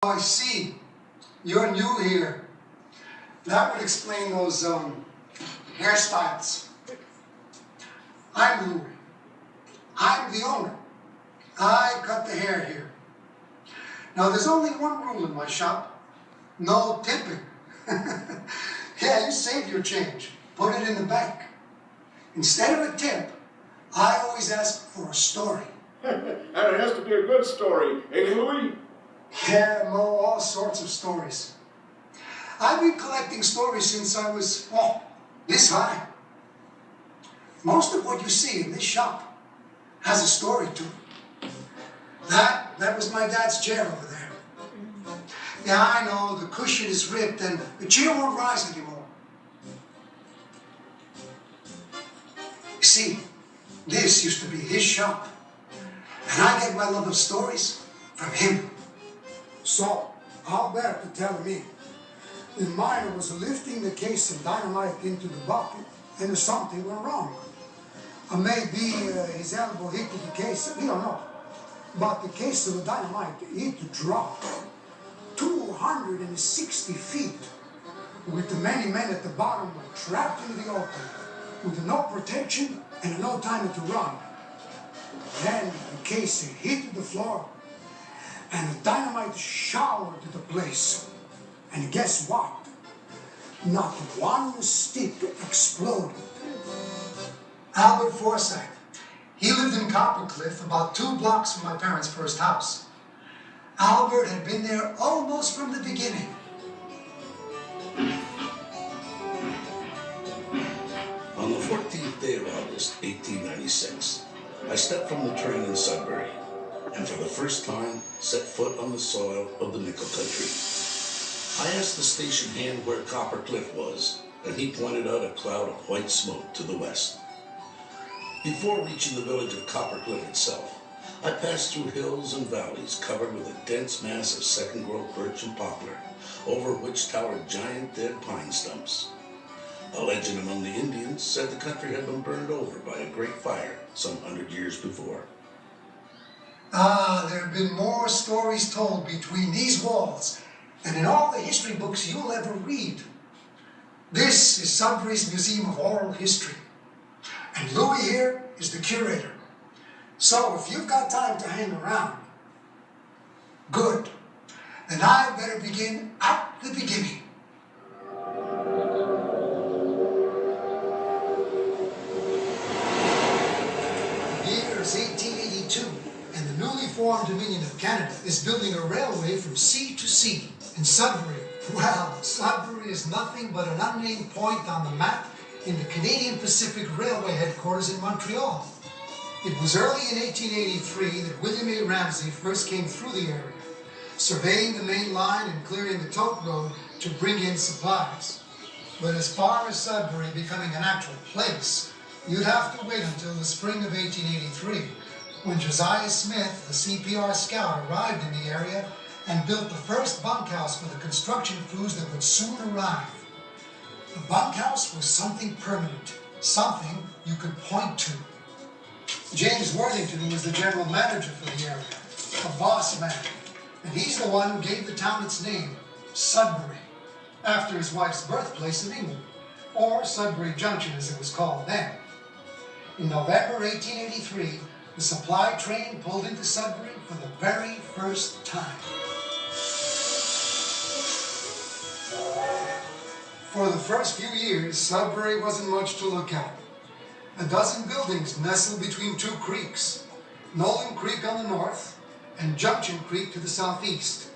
I see. You're new here. That would explain those hairstyles. I'm Louis. I'm the owner. I cut the hair here. Now there's only one rule in my shop. No tipping. Yeah, you save your change. Put it in the bank. Instead of a tip, I always ask for a story. And it has to be a good story, eh, Louis? Yeah, Mo, all sorts of stories. I've been collecting stories since I was, oh, this high. Most of what you see in this shop has a story to it. That was my dad's chair over there. Yeah, I know, the cushion is ripped and the chair won't rise anymore. You see, this used to be his shop. And I get my love of stories from him. So, I'll bet to tell me. The miner was lifting the case of dynamite into the bucket and something went wrong. Or maybe his elbow hit the case, we don't know. But the case of the dynamite, it dropped 260 feet with the many men at the bottom trapped in the open with no protection and no time to run. Then the case hit the floor and the dynamite showered the place. And guess what? Not one stick exploded. Albert Forsythe. He lived in Coppercliff, about 2 blocks from my parents' first house. Albert had been there almost from the beginning. On the 14th day of August, 1896, I stepped from the train in Sudbury, and for the first time set foot on the soil of the Nickel Country. I asked the station hand where Coppercliff was, and he pointed out a cloud of white smoke to the west. Before reaching the village of Coppercliff itself, I passed through hills and valleys covered with a dense mass of second-growth birch and poplar, over which towered giant dead pine stumps. A legend among the Indians said the country had been burned over by a great fire some 100 years before. There have been more stories told between these walls than in all the history books you'll ever read. This is Sudbury's Museum of Oral History. And Louis here is the curator. So if you've got time to hang around, good. Then I better begin at the beginning. The year is 1882, and the newly formed Dominion of Canada is building a railway from sea to sea. In Sudbury, well, Sudbury is nothing but an unnamed point on the map in the Canadian Pacific Railway headquarters in Montreal. It was early in 1883 that William A. Ramsey first came through the area, surveying the main line and clearing the tote road to bring in supplies. But as far as Sudbury becoming an actual place, you'd have to wait until the spring of 1883, when Josiah Smith, the CPR scout, arrived in the area and built the first bunkhouse for the construction crews that would soon arrive. The bunkhouse was something permanent, something you could point to. James Worthington was the general manager for the area, a boss man, and he's the one who gave the town its name, Sudbury, after his wife's birthplace in England, or Sudbury Junction as it was called then. In November 1883, the supply train pulled into Sudbury for the very first time. For the first few years, Sudbury wasn't much to look at. A dozen buildings nestled between 2 creeks, Nolan Creek on the north and Junction Creek to the southeast.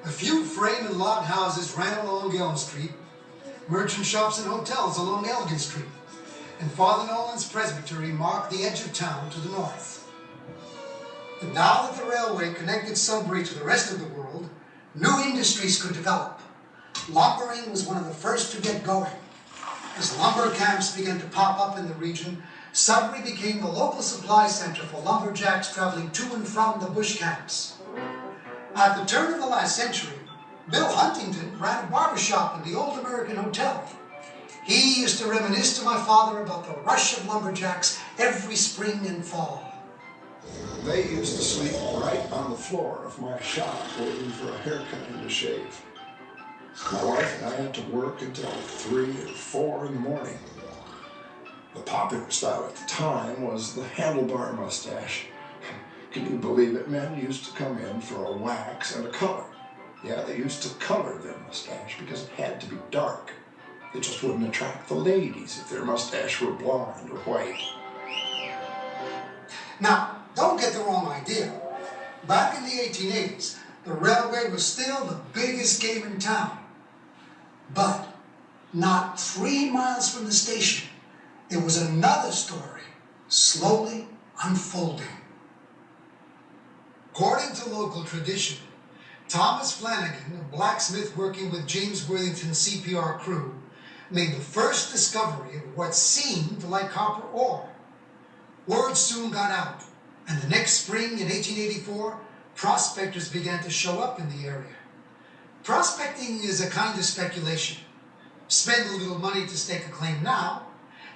A few frame and log houses ran along Elm Street, merchant shops and hotels along Elgin Street, and Father Nolan's presbytery marked the edge of town to the north. But now that the railway connected Sudbury to the rest of the world, new industries could develop. Lumbering was one of the first to get going. As lumber camps began to pop up in the region, Sudbury became the local supply center for lumberjacks traveling to and from the bush camps. At the turn of the last century, Bill Huntington ran a barber shop in the old American Hotel. He used to reminisce to my father about the rush of lumberjacks every spring and fall. They used to sleep right on the floor of my shop waiting for a haircut and a shave. My wife and I had to work until 3 or 4 in the morning. The popular style at the time was the handlebar mustache. Can you believe it? Men used to come in for a wax and a color. Yeah, they used to color their mustache because it had to be dark. It just wouldn't attract the ladies if their mustache were blonde or white. Now, don't get the wrong idea. Back in the 1880s, the railway was still the biggest game in town. But not 3 miles from the station, there was another story slowly unfolding. According to local tradition, Thomas Flanagan, a blacksmith working with James Worthington's CPR crew, made the first discovery of what seemed like copper ore. Word soon got out, and the next spring in 1884, prospectors began to show up in the area. Prospecting is a kind of speculation. Spend a little money to stake a claim now,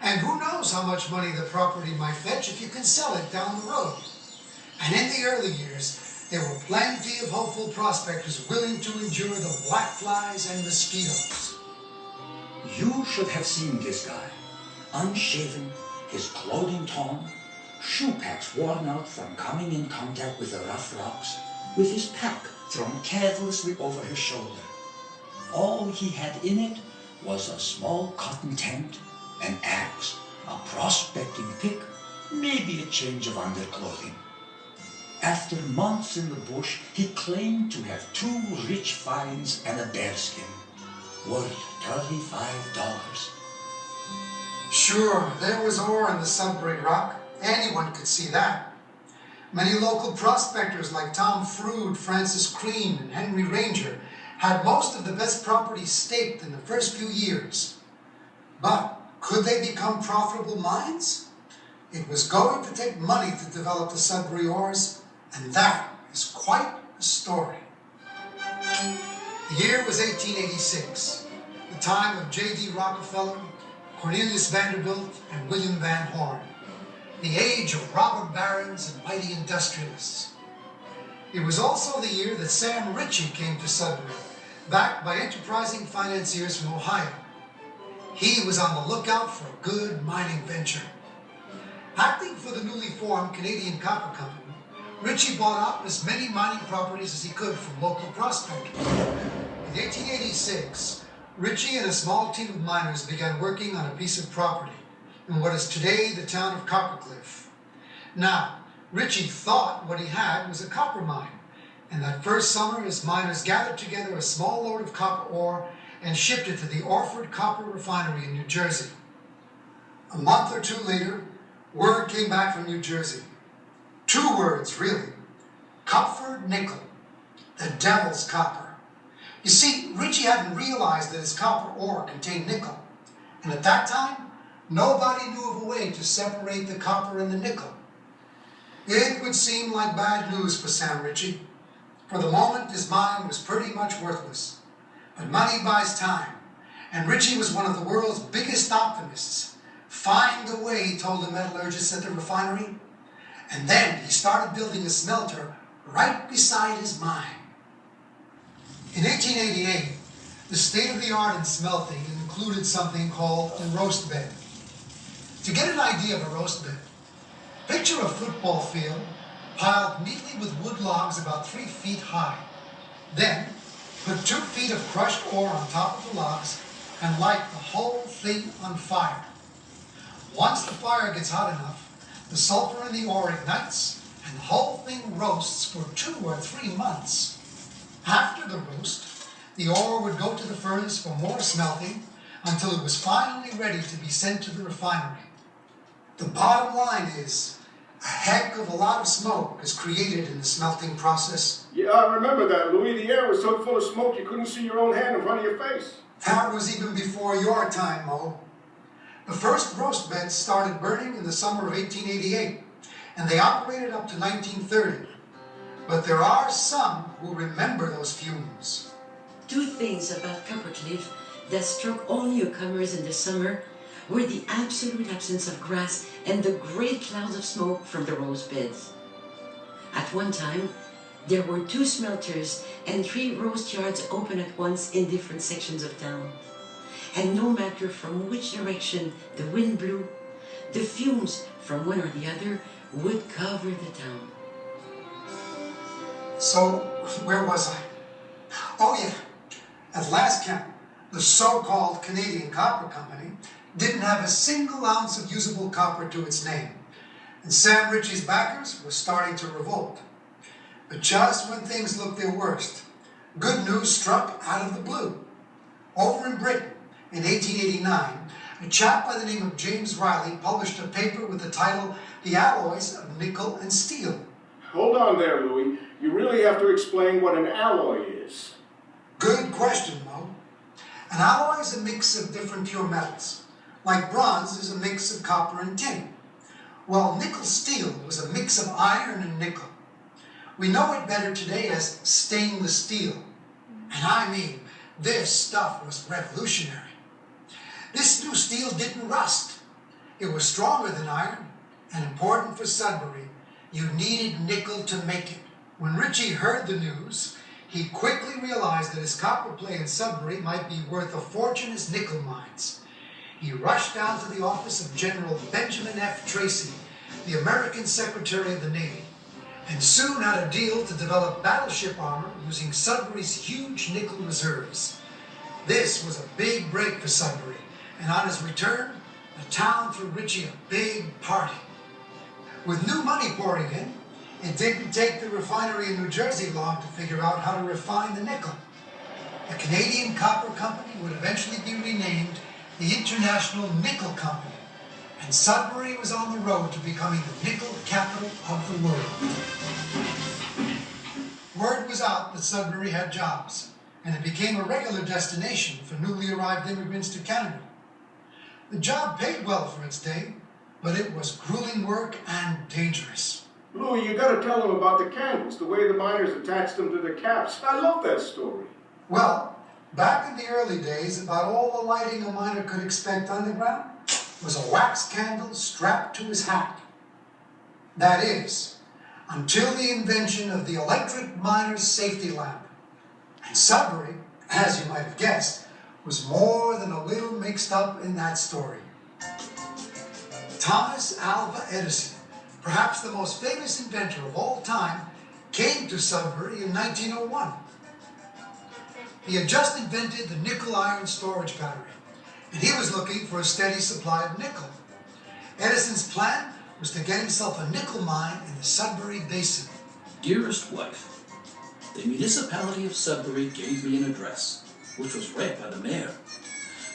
and who knows how much money the property might fetch if you can sell it down the road. And in the early years, there were plenty of hopeful prospectors willing to endure the black flies and mosquitoes. You should have seen this guy. Unshaven, his clothing torn, shoe packs worn out from coming in contact with the rough rocks, with his pack thrown carelessly over his shoulder. All he had in it was a small cotton tent, an axe, a prospecting pick, maybe a change of underclothing. After months in the bush, he claimed to have 2 rich finds and a bearskin, worth $35. Sure, there was ore in the Sudbury rock. Anyone could see that. Many local prospectors like Tom Froude, Francis Crean, and Henry Ranger had most of the best property staked in the first few years. But could they become profitable mines? It was going to take money to develop the Sudbury ores, and that is quite a story. The year was 1886, the time of J.D. Rockefeller, Cornelius Vanderbilt, and William Van Horn, the age of robber barons and mighty industrialists. It was also the year that Sam Ritchie came to Sudbury, backed by enterprising financiers from Ohio. He was on the lookout for a good mining venture. Acting for the newly formed Canadian Copper Company, Ritchie bought up as many mining properties as he could from local prospectors. In 1886, Ritchie and a small team of miners began working on a piece of property in what is today the town of Coppercliff. Now, Ritchie thought what he had was a copper mine, and that first summer his miners gathered together a small load of copper ore and shipped it to the Orford Copper Refinery in New Jersey. A month or 2 later, word came back from New Jersey. 2 words, really. Copford nickel, the devil's copper. You see, Ritchie hadn't realized that his copper ore contained nickel, and at that time, nobody knew of a way to separate the copper and the nickel. It would seem like bad news for Sam Ritchie. For the moment, his mine was pretty much worthless. But money buys time, and Ritchie was one of the world's biggest optimists. Find a way, he told the metallurgists at the refinery. And then he started building a smelter right beside his mine. In 1888, the state-of-the-art in smelting included something called a roast bed. To get an idea of a roast bed, picture a football field piled neatly with wood logs about 3 feet high. Then, put 2 feet of crushed ore on top of the logs and light the whole thing on fire. Once the fire gets hot enough, the sulfur in the ore ignites and the whole thing roasts for 2 or 3 months. After the roast, the ore would go to the furnace for more smelting until it was finally ready to be sent to the refinery. The bottom line is, a heck of a lot of smoke is created in the smelting process. Yeah, I remember that, Louis. The air was so full of smoke you couldn't see your own hand in front of your face. That was even before your time, Mo. The first roast beds started burning in the summer of 1888, and they operated up to 1930. But there are some who remember those fumes. 2 things about Coppercliff that struck all newcomers in the summer were the absolute absence of grass and the great clouds of smoke from the roast beds. At one time, there were 2 smelters and 3 roast yards open at once in different sections of town. And no matter from which direction the wind blew, the fumes from one or the other would cover the town. So, where was I? Oh yeah, at last count, the so-called Canadian Copper Company didn't have a single ounce of usable copper to its name, and Sam Ritchie's backers were starting to revolt. But just when things looked their worst, good news struck out of the blue. Over in Britain, in 1889, a chap by the name of James Riley published a paper with the title, The Alloys of Nickel and Steel. Hold on there, Louis. You really have to explain what an alloy is. Good question, Mo. An alloy is a mix of different pure metals. Like bronze is a mix of copper and tin. Well, nickel steel was a mix of iron and nickel. We know it better today as stainless steel. And I mean, this stuff was revolutionary. This new steel didn't rust. It was stronger than iron, and important for Sudbury, you needed nickel to make it. When Ritchie heard the news, he quickly realized that his copper play in Sudbury might be worth a fortune as nickel mines. He rushed down to the office of General Benjamin F. Tracy, the American Secretary of the Navy, and soon had a deal to develop battleship armor using Sudbury's huge nickel reserves. This was a big break for Sudbury, and on his return, the town threw Ritchie a big party. With new money pouring in, it didn't take the refinery in New Jersey long to figure out how to refine the nickel. The Canadian Copper Company would eventually be renamed the International Nickel Company, and Sudbury was on the road to becoming the nickel capital of the world. Word was out that Sudbury had jobs, and it became a regular destination for newly arrived immigrants to Canada. The job paid well for its day, but it was grueling work and dangerous. Louis, you gotta tell them about the candles, the way the miners attached them to the caps. I love that story. Well, back in the early days, about all the lighting a miner could expect underground was a wax candle strapped to his hat. That is, until the invention of the electric miner's safety lamp. And Sudbury, as you might have guessed, was more than a little mixed up in that story. Thomas Alva Edison, perhaps the most famous inventor of all time, came to Sudbury in 1901. He had just invented the nickel-iron storage battery, and he was looking for a steady supply of nickel. Edison's plan was to get himself a nickel mine in the Sudbury Basin. Dearest wife, the municipality of Sudbury gave me an address, which was read by the mayor.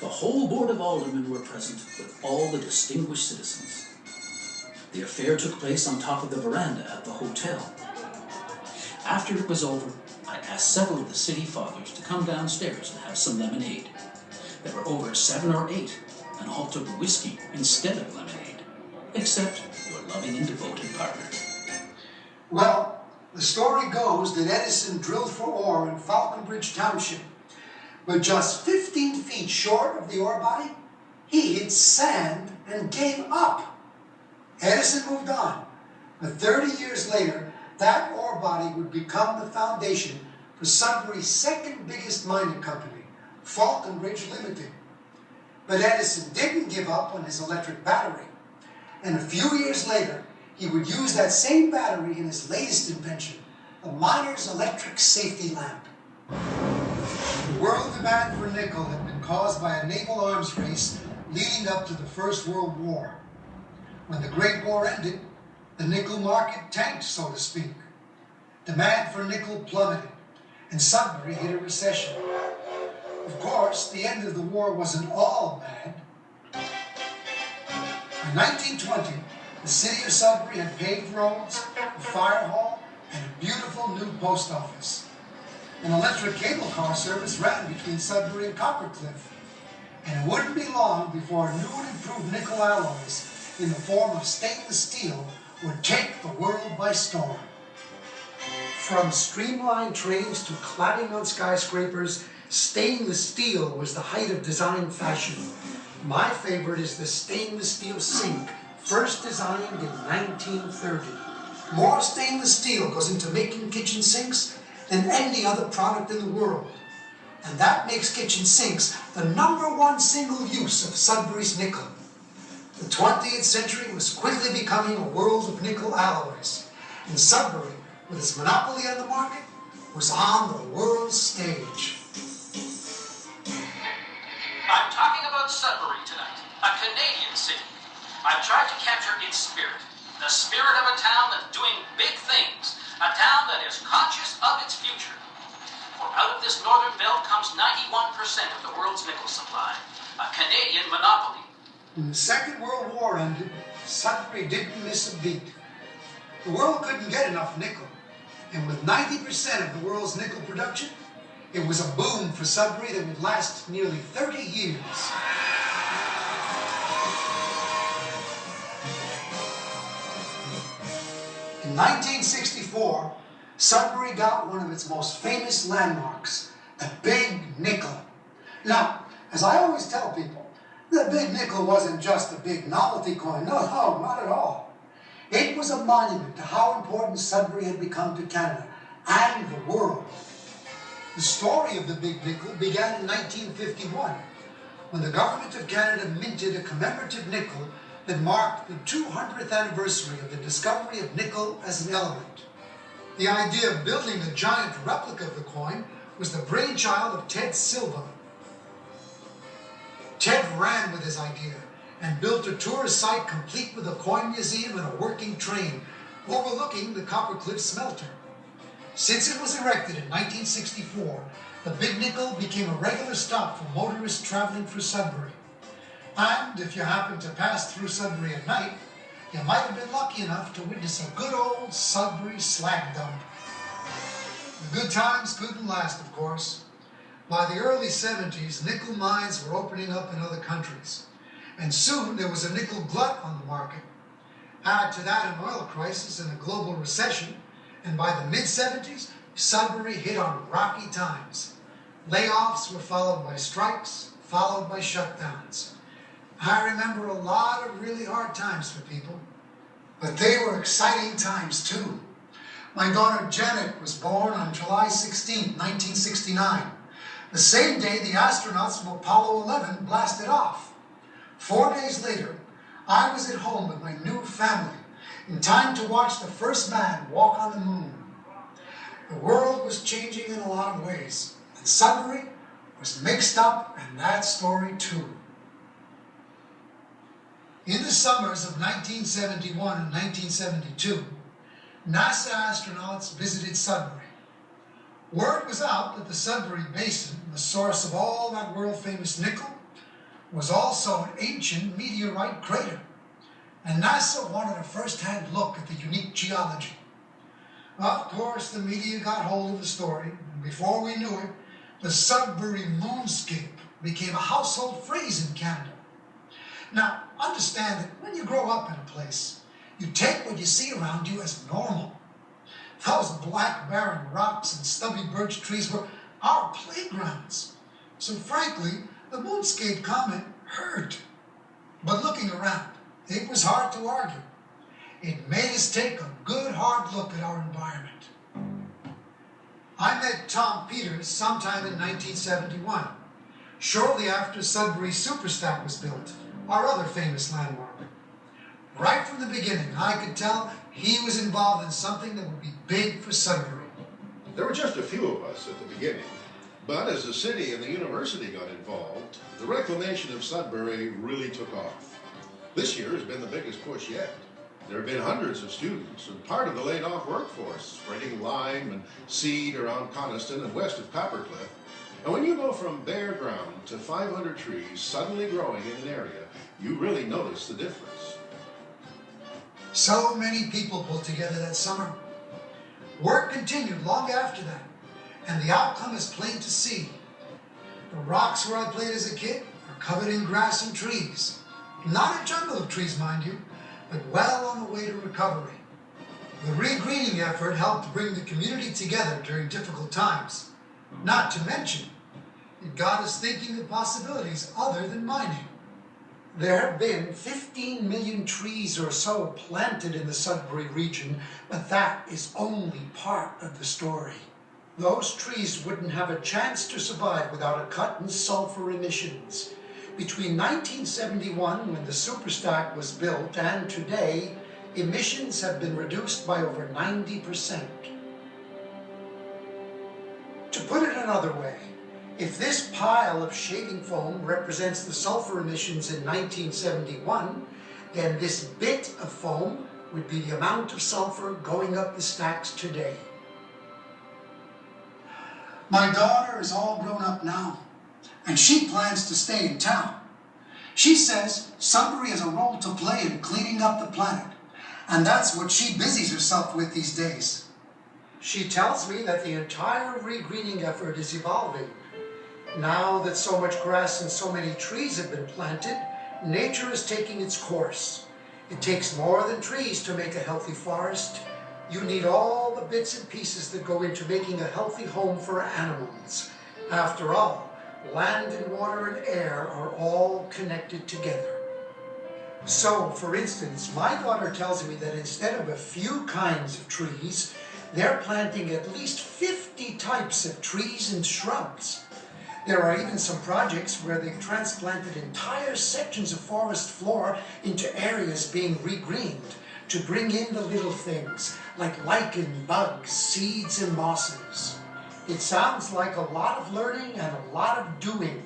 The whole board of aldermen were present, with all the distinguished citizens. The affair took place on top of the veranda at the hotel. After it was over, I asked several of the city fathers to come downstairs and have some lemonade. There were over 7 or 8, and all took whiskey instead of lemonade, except your loving and devoted partner. Well, the story goes that Edison drilled for ore in Falconbridge Township, but just 15 feet short of the ore body, he hit sand and gave up. Edison moved on, but 30 years later, that ore body would become the foundation for Sudbury's second biggest mining company, Falconbridge Limited. But Edison didn't give up on his electric battery, and a few years later, he would use that same battery in his latest invention, the miner's electric safety lamp. The world demand for nickel had been caused by a naval arms race leading up to the First World War. When the Great War ended, the nickel market tanked, so to speak. Demand for nickel plummeted, and Sudbury hit a recession. Of course, the end of the war wasn't all bad. In 1920, the city of Sudbury had paved roads, a fire hall, and a beautiful new post office. An electric cable car service ran between Sudbury and Coppercliff, and it wouldn't be long before new and improved nickel alloys in the form of stainless steel would take the world by storm. From streamlined trains to cladding on skyscrapers, stainless steel was the height of design fashion. My favorite is the stainless steel sink, first designed in 1930. More stainless steel goes into making kitchen sinks than any other product in the world. And that makes kitchen sinks the #1 single use of Sudbury's nickel. The 20th century was quickly becoming a world of nickel alloys, and Sudbury, with its monopoly on the market, was on the world stage. I'm talking about Sudbury tonight, a Canadian city. I've tried to capture its spirit, the spirit of a town that's doing big things, a town that is conscious of its future. For out of this northern belt comes 91% of the world's nickel supply, a Canadian monopoly. When the Second World War ended, Sudbury didn't miss a beat. The world couldn't get enough nickel, and with 90% of the world's nickel production, it was a boom for Sudbury that would last nearly 30 years. In 1964, Sudbury got one of its most famous landmarks, the Big Nickel. Now, as I always tell people, the Big Nickel wasn't just a big novelty coin. No, not at all. It was a monument to how important Sudbury had become to Canada and the world. The story of the Big Nickel began in 1951, when the Government of Canada minted a commemorative nickel that marked the 200th anniversary of the discovery of nickel as an element. The idea of building a giant replica of the coin was the brainchild of Ted Silva. Ted ran with his idea and built a tourist site complete with a coin museum and a working train overlooking the Coppercliff smelter. Since it was erected in 1964, the Big Nickel became a regular stop for motorists traveling through Sudbury. And if you happened to pass through Sudbury at night, you might have been lucky enough to witness a good old Sudbury slag dump. The good times couldn't last, of course. By the early 70s, nickel mines were opening up in other countries, and soon there was a nickel glut on the market. Add to that an oil crisis and a global recession, and by the mid-70s, Sudbury hit on rocky times. Layoffs were followed by strikes, followed by shutdowns. I remember a lot of really hard times for people, but they were exciting times too. My daughter Janet was born on July 16, 1969, the same day the astronauts from Apollo 11 blasted off. 4 days later, I was at home with my new family, in time to watch the first man walk on the moon. The world was changing in a lot of ways, and Sudbury was mixed up in that story too. In the summers of 1971 and 1972, NASA astronauts visited Sudbury. Word was out that the Sudbury Basin, the source of all that world-famous nickel, was also an ancient meteorite crater, and NASA wanted a first-hand look at the unique geology. Of course, the media got hold of the story, and before we knew it, the Sudbury moonscape became a household phrase in Canada. Now, understand that when you grow up in a place, you take what you see around you as normal. Those black barren rocks and stubby birch trees were our playgrounds. So frankly, the moonscape comment hurt. But looking around, it was hard to argue. It made us take a good hard look at our environment. I met Tom Peters sometime in 1971, shortly after Sudbury's Superstack was built, our other famous landmark. Right from the beginning, I could tell he was involved in something that would be big for Sudbury. There were just a few of us at the beginning, but as the city and the university got involved, the reclamation of Sudbury really took off. This year has been the biggest push yet. There have been hundreds of students and part of the laid-off workforce spreading lime and seed around Coniston and west of Coppercliff. And when you go from bare ground to 500 trees suddenly growing in an area, you really notice the difference. So many people pulled together that summer. Work continued long after that, and the outcome is plain to see. The rocks where I played as a kid are covered in grass and trees. Not a jungle of trees, mind you, but well on the way to recovery. The re-greening effort helped bring the community together during difficult times. Not to mention, it got us thinking of possibilities other than mining. There have been 15 million trees or so planted in the Sudbury region, but that is only part of the story. Those trees wouldn't have a chance to survive without a cut in sulfur emissions. Between 1971, when the superstack was built, and today, emissions have been reduced by over 90%. To put it another way, if this pile of shaving foam represents the sulfur emissions in 1971, then this bit of foam would be the amount of sulfur going up the stacks today. My daughter is all grown up now, and she plans to stay in town. She says Sudbury has a role to play in cleaning up the planet, and that's what she busies herself with these days. She tells me that the entire regreening effort is evolving. Now that so much grass and so many trees have been planted, nature is taking its course. It takes more than trees to make a healthy forest. You need all the bits and pieces that go into making a healthy home for animals. After all, land and water and air are all connected together. So, for instance, my daughter tells me that instead of a few kinds of trees, they're planting at least 50 types of trees and shrubs. There are even some projects where they've transplanted entire sections of forest floor into areas being regreened to bring in the little things like lichen, bugs, seeds, and mosses. It sounds like a lot of learning and a lot of doing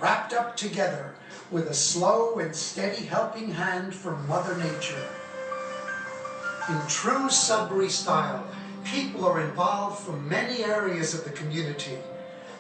wrapped up together with a slow and steady helping hand from Mother Nature. In true Sudbury style, people are involved from many areas of the community.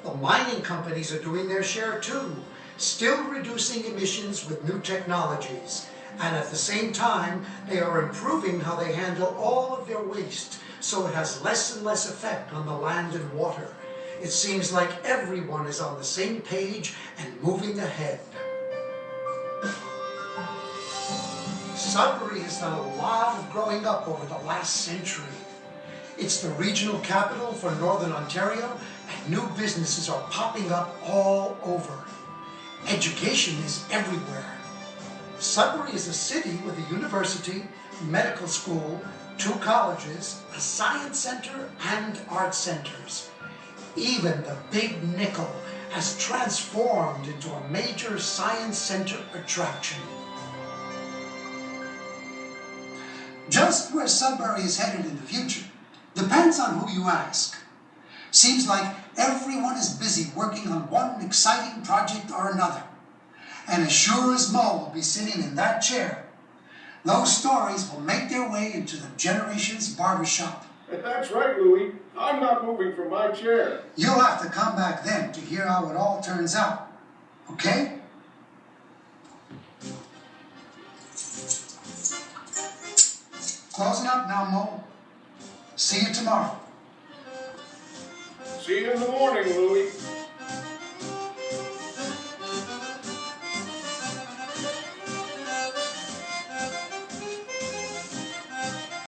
The mining companies are doing their share too, still reducing emissions with new technologies. And at the same time, they are improving how they handle all of their waste so it has less and less effect on the land and water. It seems like everyone is on the same page and moving ahead. Sudbury has done a lot of growing up over the last century. It's the regional capital for Northern Ontario, and new businesses are popping up all over. Education is everywhere. Sudbury is a city with a university, medical school, 2 colleges, a science center, and art centers. Even the Big Nickel has transformed into a major science center attraction. Just where Sudbury is headed in the future depends on who you ask. Seems like everyone is busy working on one exciting project or another. And as sure as Mo will be sitting in that chair, those stories will make their way into the generation's barbershop. That's right, Louie. I'm not moving from my chair. You'll have to come back then to hear how it all turns out. Okay? Closing up now, Mo. See you tomorrow. See you in the morning, Louie.